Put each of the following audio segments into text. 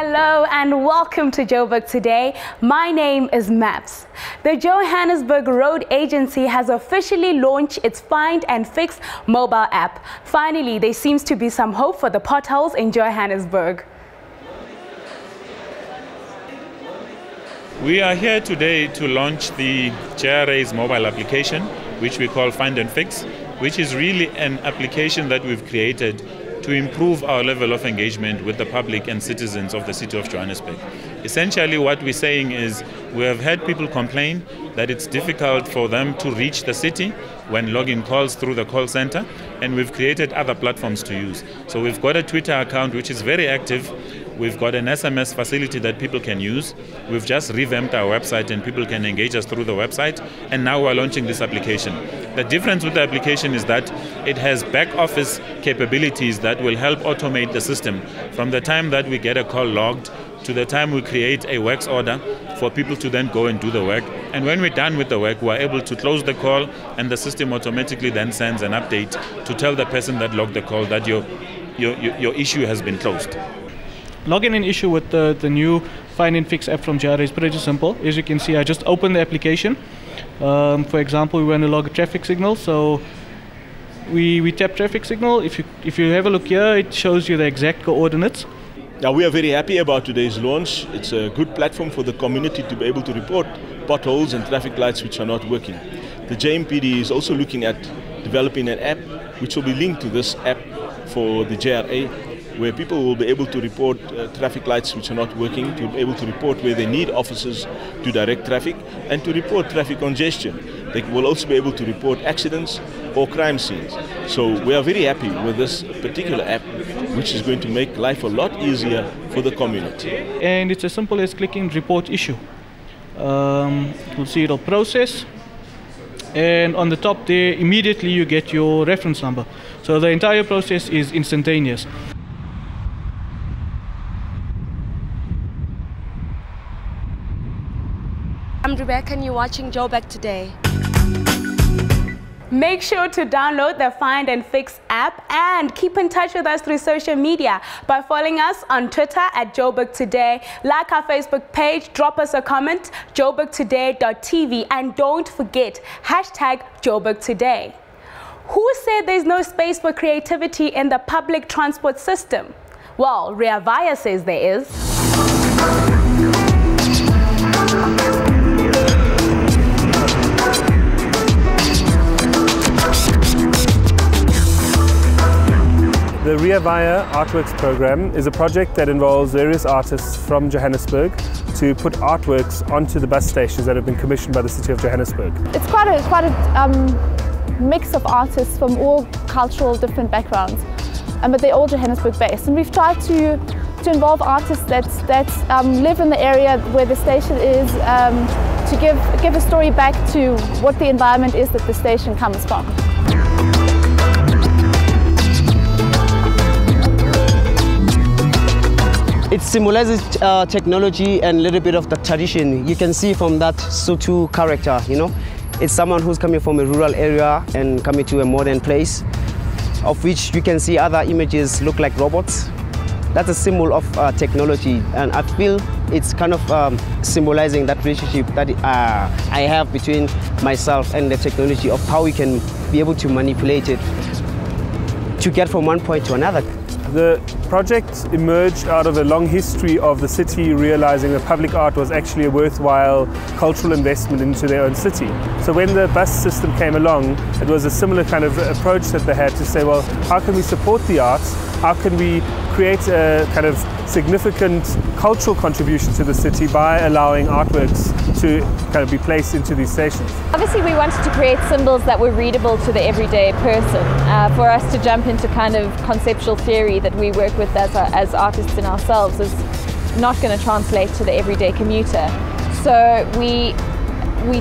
Hello and welcome to Joburg Today. My name is Maps. The Johannesburg Road Agency has officially launched its Find and Fix mobile app. Finally, there seems to be some hope for the potholes in Johannesburg. We are here today to launch the JRA's mobile application, which we call Find and Fix, which is really an application that we've created to improve our level of engagement with the public and citizens of the city of Johannesburg. Essentially what we're saying is we have had people complain that it's difficult for them to reach the city when logging calls through the call center, and we've created other platforms to use. So we've got a Twitter account which is very active. We've got an SMS facility that people can use. We've just revamped our website and people can engage us through the website. And now we're launching this application. The difference with the application is that it has back office capabilities that will help automate the system from the time that we get a call logged to the time we create a works order for people to then go and do the work. And when we're done with the work, we're able to close the call and the system automatically then sends an update to tell the person that logged the call that your issue has been closed. Login an issue with the new Find and Fix app from JRA is pretty simple. As you can see, I just opened the application. For example, we want to log a traffic signal, so we tap traffic signal. If you have a look here, it shows you the exact coordinates. Now, we are very happy about today's launch. It's a good platform for the community to be able to report potholes and traffic lights which are not working. The JMPD is also looking at developing an app which will be linked to this app for the JRA, where people will be able to report traffic lights which are not working, to be able to report where they need officers to direct traffic, and to report traffic congestion. They will also be able to report accidents or crime scenes. So we are very happy with this particular app, which is going to make life a lot easier for the community. And it's as simple as clicking report issue. You'll see it'll process. And on the top there, immediately you get your reference number. So the entire process is instantaneous. I'm Rebecca and you're watching Joburg Today. Make sure to download the Find and Fix app and keep in touch with us through social media by following us on Twitter at Joburg Today, like our Facebook page, drop us a comment, joburgtoday.tv, and don't forget, #Joburg Today. Who said there's no space for creativity in the public transport system? Well, Rea Vaya says there is. The Rea Vaya Artworks program is a project that involves various artists from Johannesburg to put artworks onto the bus stations that have been commissioned by the city of Johannesburg. It's quite a mix of artists from all cultural different backgrounds, but they're all Johannesburg based. And we've tried to involve artists that live in the area where the station is, to give a story back to what the environment is that the station comes from. It symbolizes technology and a little bit of the tradition. You can see from that Sotho character, you know. It's someone who's coming from a rural area and coming to a modern place, of which you can see other images look like robots. That's a symbol of technology, and I feel it's kind of symbolizing that relationship that I have between myself and the technology, of how we can be able to manipulate it to get from one point to another. The project emerged out of a long history of the city realizing that public art was actually a worthwhile cultural investment into their own city. So when the bus system came along, it was a similar kind of approach that they had to say, well, how can we support the arts? How can we create a kind of significant cultural contribution to the city by allowing artworks to kind of be placed into these stations? Obviously we wanted to create symbols that were readable to the everyday person, for us to jump into kind of conceptual theory that we work with as artists in ourselves is not going to translate to the everyday commuter. So we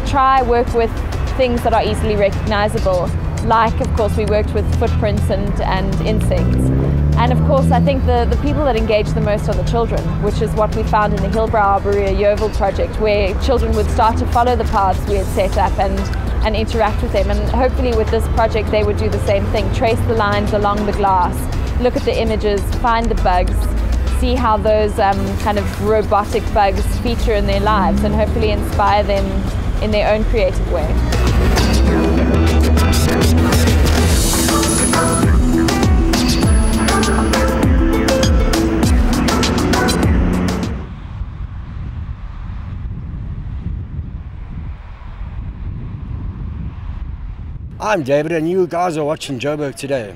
try work with things that are easily recognizable, like of course we worked with footprints and insects. And of course I think the people that engage the most are the children, which is what we found in the Hillbrow Arboria Yeovil project, where children would start to follow the paths we had set up and interact with them. And hopefully with this project they would do the same thing, trace the lines along the glass, look at the images, find the bugs, see how those kind of robotic bugs feature in their lives and hopefully inspire them in their own creative way. I'm David and you guys are watching Joburg Today.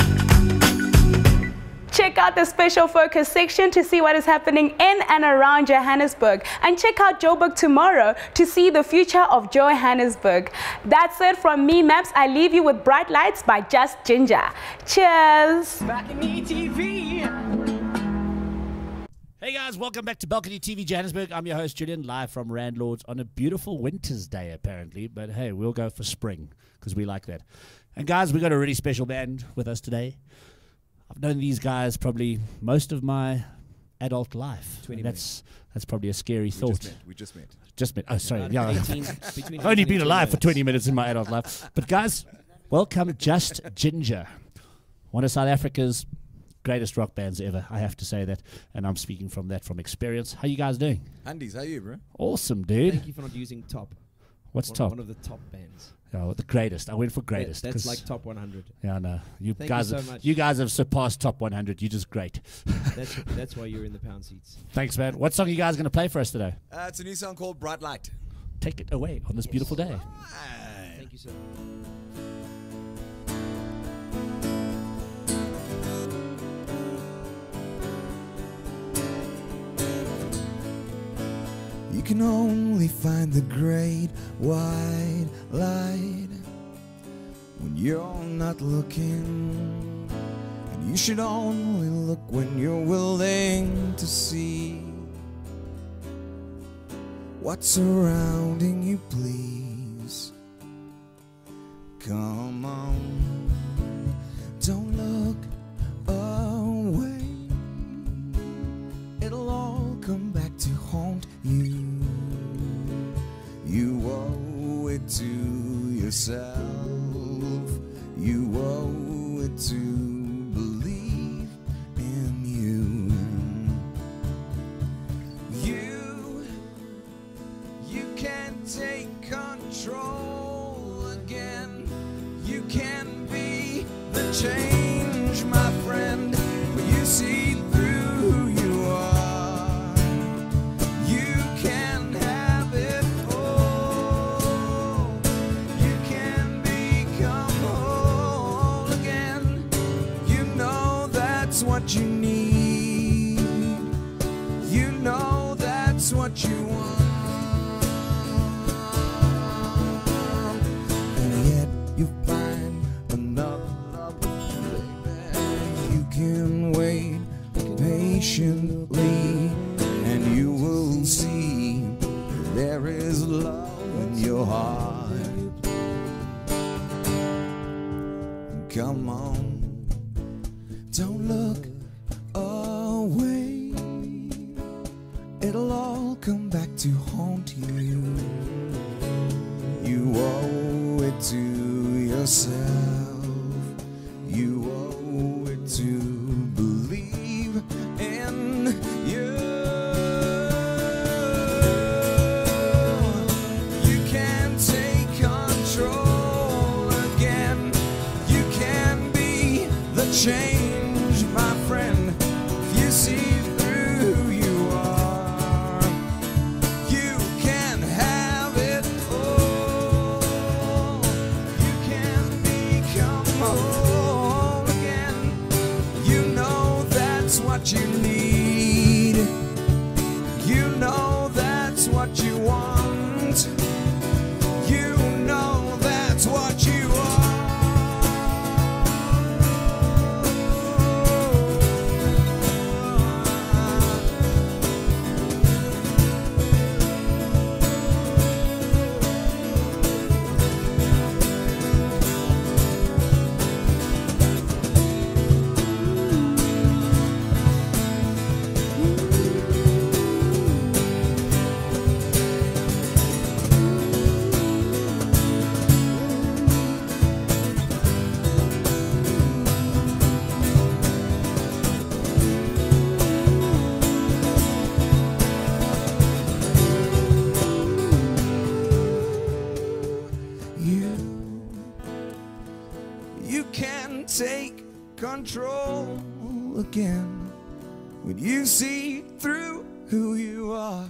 Check out the special focus section to see what is happening in and around Johannesburg. And check out Joburg Tomorrow to see the future of Johannesburg. That's it from me, Maps. I leave you with Bright Lights by Just Ginger. Cheers! Back in ETV. Hey guys, welcome back to Balcony TV Johannesburg. I'm your host Julian, live from Randlords on a beautiful winter's day apparently. But hey, we'll go for spring because we like that. And guys, we got a really special band with us today. I've known these guys probably most of my adult life. That's probably a scary thought. We just met. Just met. Oh, sorry. Yeah. I've only been alive for 20 minutes in my adult life. But guys, welcome Just Ginger, one of South Africa's greatest rock bands ever. I have to say that, and I'm speaking from experience. How you guys doing? Andy's, how are you, bro? Awesome, dude. Thank you for not using top. What's top? One of the top bands. Oh, the greatest. I went for greatest. That's like top 100. Yeah, no. Thank you so much. You guys have surpassed top 100. You're just great. That's why you're in the pound seats. Thanks, man. What song are you guys going to play for us today? It's a new song called Bright Light. Take it away on this beautiful day. Thank you, sir. You can only find the great white light when you're not looking, and you should only look when you're willing to see what's surrounding you. Please come on, don't look away, it'll all come back to haunt you. You owe it to yourself, you owe it to believe in you. You can take control again, you can be the change, my friend, when you see through who you are. You can have it all, you can become whole again. You know that's what you need, you know that's what you want. And yet you find another lover, baby. You can wait patiently, and you will see there is love in your heart. Come on, don't look away, it'll all come back to haunt you. You owe it to yourself, you owe it to believe in you. You can take control again, you can be the change, my friend, if you see through who you are. You can have it all, you can become whole again. You know that's what you need, you know that's what you want, you know that's what you are. you can take control again. When you see through who you are.